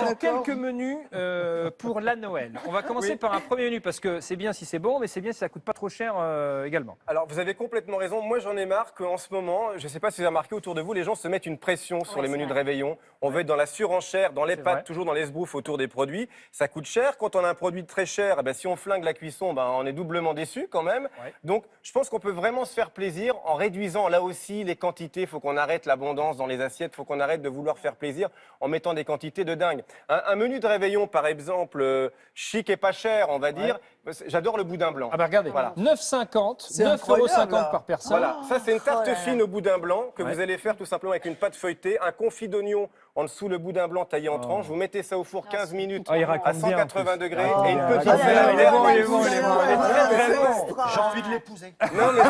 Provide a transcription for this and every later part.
maintenant d'accord. quelques menus pour la Noël. On va commencer par un premier menu parce que c'est bien si c'est bon, mais c'est bien si ça coûte pas trop cher également. Alors, vous avez complètement raison. Moi, j'en ai marre qu'en ce moment, je ne sais pas si vous avez remarqué autour de vous, les gens se mettent une pression sur les menus de réveillon. On veut être dans la surenchère, dans les C'est pâtes, vrai. toujours dans l'esbrouf autour des produits. Ça coûte cher. Quand on a un produit très cher, eh ben, si on flingue la cuisson, ben, on est doublement déçu quand même. Ouais. Donc, je pense qu'on peut vraiment se faire plaisir en réduisant là aussi les quantités. Il faut qu'on arrête l'abondance dans les assiettes. Il faut qu'on arrête de vouloir faire plaisir en mettant des quantités de dingue. Un menu de réveillon, par exemple, chic et pas cher, on va dire. J'adore le boudin blanc. Ah bah regardez, Voilà. 9,50 C'est 9,50 incroyable, € là. par personne. Voilà, ça c'est une tarte Oh là là. fine au boudin blanc que Ouais. vous allez faire tout simplement avec une pâte feuilletée, un confit d'oignon en dessous le boudin blanc taillé en tranches. Vous mettez ça au four 15 minutes Ah, il à raconte bien, en 180 plus. degrés Ah, et une il petite raconte salade. bien. Il est bon, il est bon, il est bon. Il est très très bon. J'ai envie de l'épouser. Non mais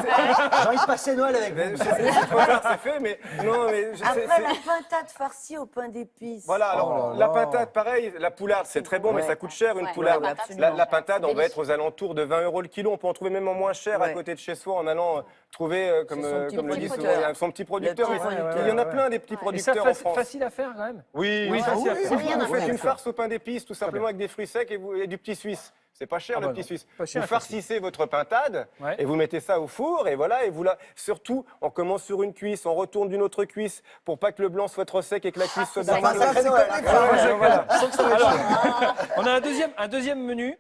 J'ai envie de passer Noël avec mais vous. c'est trop tard, c'est fait, mais non mais Après, la pintade farcie au pain d'épices. Voilà, alors Oh là la là. pintade, pareil, la poularde, c'est très bon, mais ça coûte cher une Ouais, poularde. ouais, absolument. La pintade, on va Délicieux. être aux alentours de 20 € le kilo. On peut en trouver même en moins cher à Ouais. côté de chez soi en allant trouver, comme, C'est son petit comme le dit producteur. souvent, son petit producteur. Le petit Mais producteur. il y en a plein des petits Et ça, producteurs en France. facile à faire quand même. Oui, Oui, facile à faire. c'est rien à Vous faites faire. une farce au pain d'épices, tout simplement avec des fruits secs et du petit suisse. C'est pas cher Ah le bah petit non, suisse. pas cher, Vous farcissez votre pintade Ouais. et vous mettez ça au four et voilà. Et vous là, surtout, on commence sur une cuisse, on retourne d'une autre cuisse pour pas que le blanc soit trop sec et que la cuisse soit c'est bien. ça, Ça, c'est Noël. Voilà. Alors, on a un deuxième menu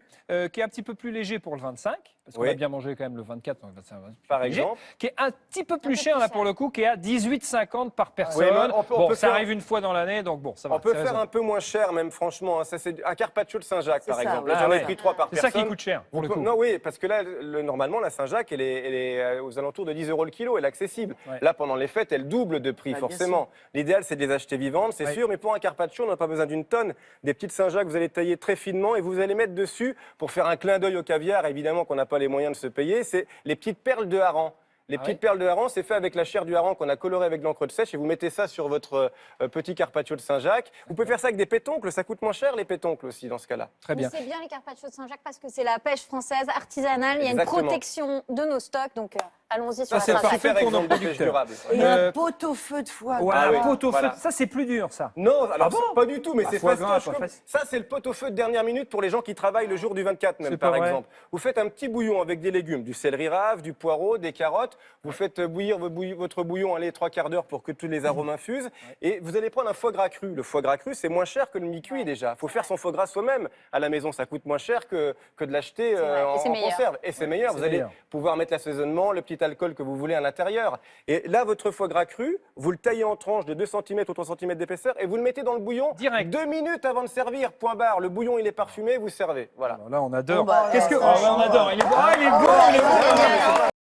qui est un petit peu plus léger pour le 25, parce qu'on Oui. a bien mangé quand même le 24, donc le 25, Par léger, exemple. qui est un petit peu plus cher là pour le coup, qui est à 18,50 par personne. Oui, mais on peut ça faire- arrive une fois dans l'année, donc bon, ça va. On peut c'est faire raisonnable. un peu moins cher même franchement. Hein. Ça c'est un carpaccio de Saint-Jacques C'est par ça, exemple. oui. Là, j'en Ah ai ouais. pris 3 par C'est ça personne. qui coûte cher pour le coup. Non, oui, parce que là, normalement, la Saint-Jacques, elle est aux alentours de 10 € le kilo, elle est accessible. Ouais. Là, pendant les fêtes, elle double de prix, Bah, bien forcément. L'idéal, c'est de les acheter vivantes, c'est Ouais. sûr, mais pour un carpaccio, on n'a pas besoin d'une tonne. Des petites Saint-Jacques, vous allez tailler très finement et vous allez mettre dessus, pour faire un clin d'œil au caviar, évidemment qu'on n'a pas les moyens de se payer, c'est les petites perles de hareng. Les Ah petites oui perles de hareng, c'est fait avec la chair du hareng qu'on a colorée avec de l'encre de sèche et vous mettez ça sur votre petit carpaccio de Saint-Jacques. Vous pouvez faire ça avec des pétoncles, ça coûte moins cher les pétoncles aussi dans ce cas-là. Très bien. C'est bien les carpaccio de Saint-Jacques parce que c'est la pêche française artisanale. Il y a Exactement. une protection de nos stocks. Donc allons-y sur Ça, la c'est Saint-Jacques. parfait. super pour nos exemple de pêche producteurs. durable. Et Euh, un pot au feu de foie. Ouais, Ah un oui, pot au feu, voilà. ça c'est plus dur ça. Non, alors bon pas du tout, mais Bah, c'est foie gras, fastoche. pas Comme... facile. Ça, c'est le pot-au-feu de dernière minute pour les gens qui travaillent le jour du 24 même, C'est par pas vrai. exemple. Vous faites un petit bouillon avec des légumes, du céleri rave, du poireau, des carottes. Vous faites bouillir votre bouillon, allez, 3/4 d'heure pour que tous les arômes infusent. Et vous allez prendre un foie gras cru. Le foie gras cru, c'est moins cher que le mi-cuit déjà. Il faut faire son foie gras soi-même à la maison. Ça coûte moins cher que de l'acheter vrai. Et en c'est meilleur. conserve. Et c'est meilleur. c'est Vous allez meilleur. pouvoir mettre l'assaisonnement, le petit alcool que vous voulez à l'intérieur. Et là, votre foie gras cru, vous le taillez en tranches de 2 cm ou 3 cm d'épaisseur et vous le mettez dans le bouillon Direct. 2 minutes avant de servir. Point barre. Le bouillon, il est parfé, vous servez. Voilà. Alors là, on adore. Bon, bah, Qu'est-ce que ça, on adore. Il est bon, il est bon, il est bon.